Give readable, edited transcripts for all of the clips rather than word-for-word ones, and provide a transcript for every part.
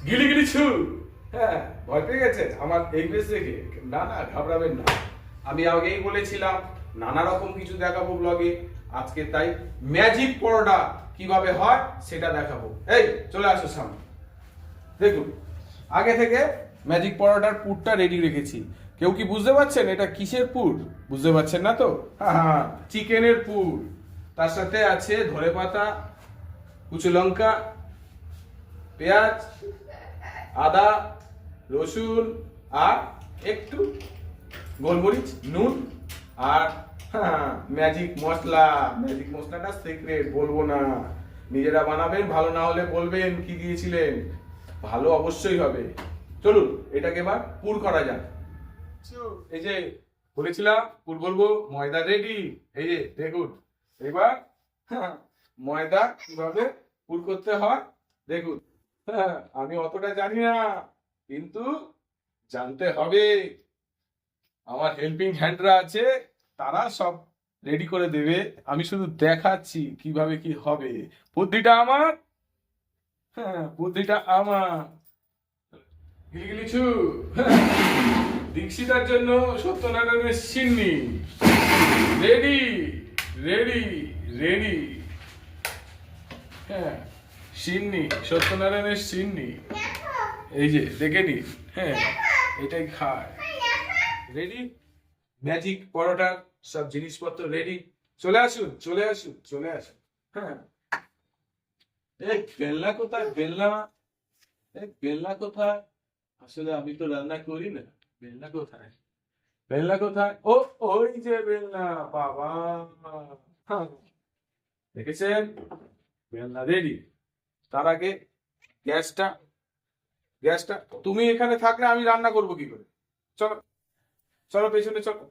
গিলি গিলি ছু। হ্যাঁ, ভয় পেয়ে গেছে আমার এই বেশ দেখে? না না, ঘাবড়াবেন না। আমি আগেই বলেছিলাম নানা রকম কিছু দেখাবো ব্লগে। আজকে তাই ম্যাজিক পরোটা কিভাবে হয় সেটা দেখাবো। এই চলে আসো সামনে। দেখুন, আগে থেকে ম্যাজিক পরোটার পুরটা রেডি রেখেছি। কেউ কি বুঝতে পারছেন এটা কিসের পুর? বুঝতে পারছেন না তো? হ্যাঁ, চিকেনের পুর। তার সাথে আছে ধনেপাতা, কুচো লঙ্কা, পেঁয়াজ, আদা, রসুন আর একটু গোলমরিচ, নুন আর ম্যাজিক মশলা। ম্যাজিক মশলাটা সিক্রেট, বলবো না। নিজেরা বানাবেন, ভালো না হলে বলবেন কি দিয়েছিলেন। ভালো অবশ্যই হবে। চলুন এটাকে এবার পুর করা যাক। এই যে বলেছিলাম পুর বলবো, ময়দা রেডি। এই যে দেখুন, এবার ময়দা কিভাবে পুর করতে হয় দেখুন। আমি অতটা জানি না, কিন্তু জানতে হবে। আমার হেল্পিং হ্যান্ডরা আছে, তারা সব রেডি করে দেবে। আমি শুধু দেখাচ্ছি কিভাবে কি হবে। বুদ্ধিটা আমার। বুদ্ধিটা আমার। গিলিগিলি ছু। দীক্ষিতার জন্য সত্যনারায়ণের সিন্নি রেডি রেডি রেডি। হ্যাঁ, সিন্নি, সত্যনারায়ণের সিন্নি। এই যে দেখে নি। হ্যাঁ, এটাই খায়। রেডি, ম্যাজিক পরোটার সব জিনিসপত্র রেডি। চলে আসুন চলে আসুন চলে আসুন। হ্যাঁ, এই বেলনা কোথায়? বেলনা, এই বেলনা কোথায়? আসলে আমি তো রান্না করি না। বেলনা কোথায়? বেলনা কোথায়? ও, ওই যে বেলনা। বাবা, হ্যাঁ, দেখেছেন? বেলনা রেডি। তার আগে গ্যাসটা, গ্যাসটা তুমি এখানে থাকলে আমি রান্না করবো কি করে? চলো চলো পেছনে চলো,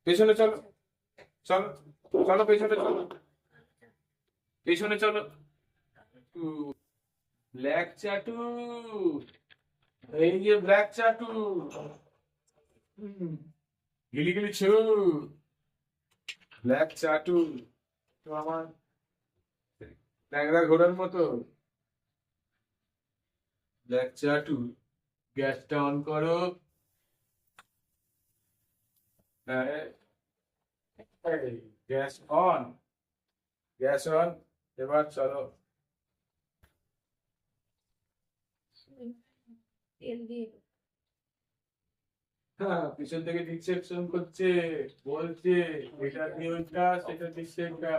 পেছনে চলো, চলো চলো পেছনে চলো, পেছনে চলো। ব্ল্যাক চাটু, এই যে ব্ল্যাক চাটু। গিলি গিলি ছু, ব্ল্যাক চাটু। তো আমার ল্যাংড়া ঘোড়ার মতো ব্ল্যাক চাটু। গ্যাসটা অন করো। Gas on, gas on. এবার চলো। তেল দিয়ে হ্যাঁ, পিছন থেকে ডিসেকশন করছে, বলছে এটা দিয়ে ওইটা, সেটা দিচ্ছে এটা।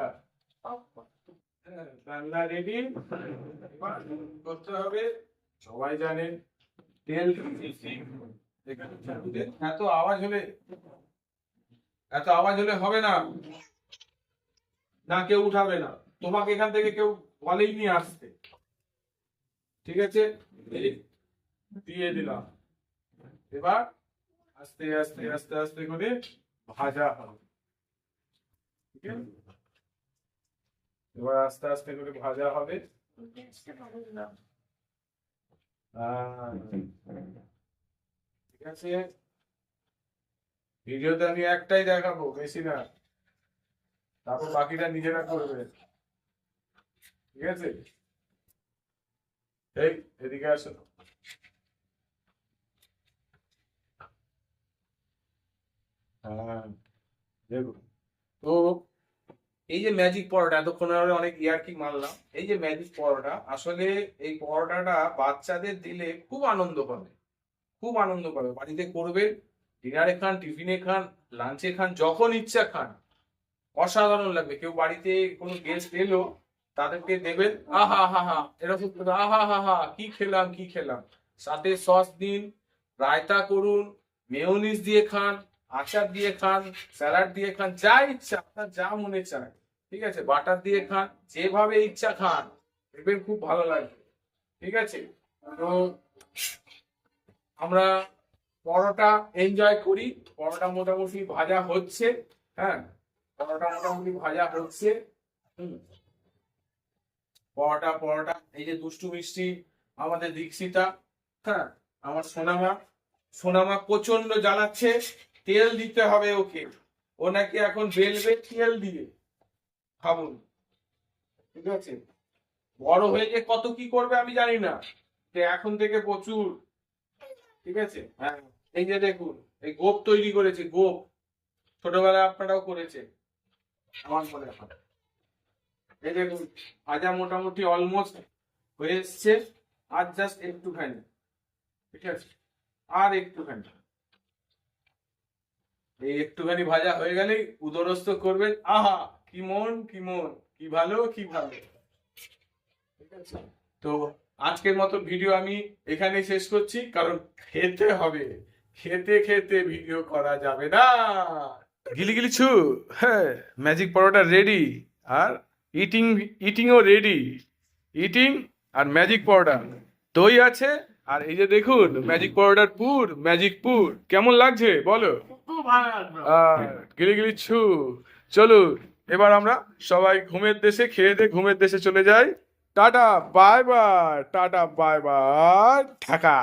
হ্যাঁ, রান্না রেডি। করতে হবে, সবাই জানেন। তেল দিচ্ছি। এখানে চাটুতে এত আওয়াজ হলে, এত আওয়াজ হলে হবে না। না, কেউ উঠাবে না। তোমাকে এখান থেকে কেউ বলেই নিয়ে আসতে। ঠিক আছে, এই দিয়ে দিলাম। এবার আস্তে আস্তে আস্তে আস্তে করে ভাজা হবে। ঠিক আছে, এবার আস্তে আস্তে করে ভাজা হবে। গ্যাসটা ভালো না। আহ, ঠিক আছে, ভিডিওতে আমি একটাই দেখাবো, বেশি না। তারপর বাকিটা নিজেরা করবে। ঠিক আছে, এই এদিকে আসো। হ্যাঁ, দেখুন তো, এই যে ম্যাজিক পরোটা, এতক্ষণ আমরা অনেক ইয়ার্কি মারলাম। এই যে ম্যাজিক পরোটা, আসলে এই পরোটাটা বাচ্চাদের দিলে খুব আনন্দ পাবে, খুব আনন্দ পাবে। বাড়িতে করবেন, ডিনারে খান, টিফিনে খান, লাঞ্চে খান, যখন ইচ্ছা খান। অসাধারণ লাগবে। কেউ বাড়িতে কোনো গেস্ট এলো, তাদেরকে দেবেন, আহা হা হা, এরকম আহা হা হা, কি খেলাম কি খেলাম। সাথে সস দিন, রায়তা করুন, মেয়োনিজ দিয়ে খান, আচার দিয়ে খান, স্যালাড দিয়ে খান, যা ইচ্ছা আপনার, যা মনে চায়। ঠিক আছে, বাটার দিয়ে খান, যেভাবে ইচ্ছা খান, দেখবেন খুব ভালো লাগবে। ঠিক আছে, তো আমরা পরোটা এনজয় করি। পরোটা মোটামুটি ভাজা হচ্ছে। হ্যাঁ, পরোটা মোটামুটি ভাজা হচ্ছে। হুম, পরোটা পরোটা। এই যে দুষ্টু মিষ্টি আমাদের দীক্ষিতা, হ্যাঁ, আমার সোনামা, সোনামা প্রচন্ড জ্বালাচ্ছে। তেল দিতে হবে ওকে। ও নাকি এখন বেলবে তেল দিয়ে, ভাবুন। ঠিক আছে, বড় হয়ে যে কত কি করবে আমি জানি না, তো এখন থেকে প্রচুর, ঠিক আছে? হ্যাঁ, এই যে দেখুন, এই গোপ তৈরি করেছে, গোপ ছোটবেলায় আপনারাও করেছে, আমার মনে হয়। এই দেখুন, ভাজা মোটামুটি অলমোস্ট হয়ে এসছে, আর জাস্ট একটুখানি, ঠিক আছে? আর একটুখানি, এই একটুখানি ভাজা হয়ে গেলেই উদরস্থ করবেন। আহা, কি মন, কি মন, কি ভালো, কি ভালো, ঠিক আছে? তো আজকের মতো ভিডিও আমি এখানে শেষ করছি, কারণ খেতে হবে, খেতে খেতে ভিডিও করা যাবে না। গিলি গিলি ছু, হ্যাঁ, ম্যাজিক পরোটা রেডি, আর ইটিং, ইটিংও রেডি। ইটিং আর ম্যাজিক পরোটা, দই আছে, আর এই যে দেখুন ম্যাজিক পরোটার পুর, ম্যাজিক পুর কেমন লাগছে বলো? খুব ভালো লাগলো। আর গিলি গিলি ছু, চলো এবার আমরা সবাই ঘুমের দেশে, খেয়ে দিয়ে ঘুমের দেশে চলে যাই। Tata bye bye, tata bye bye, Dhaka.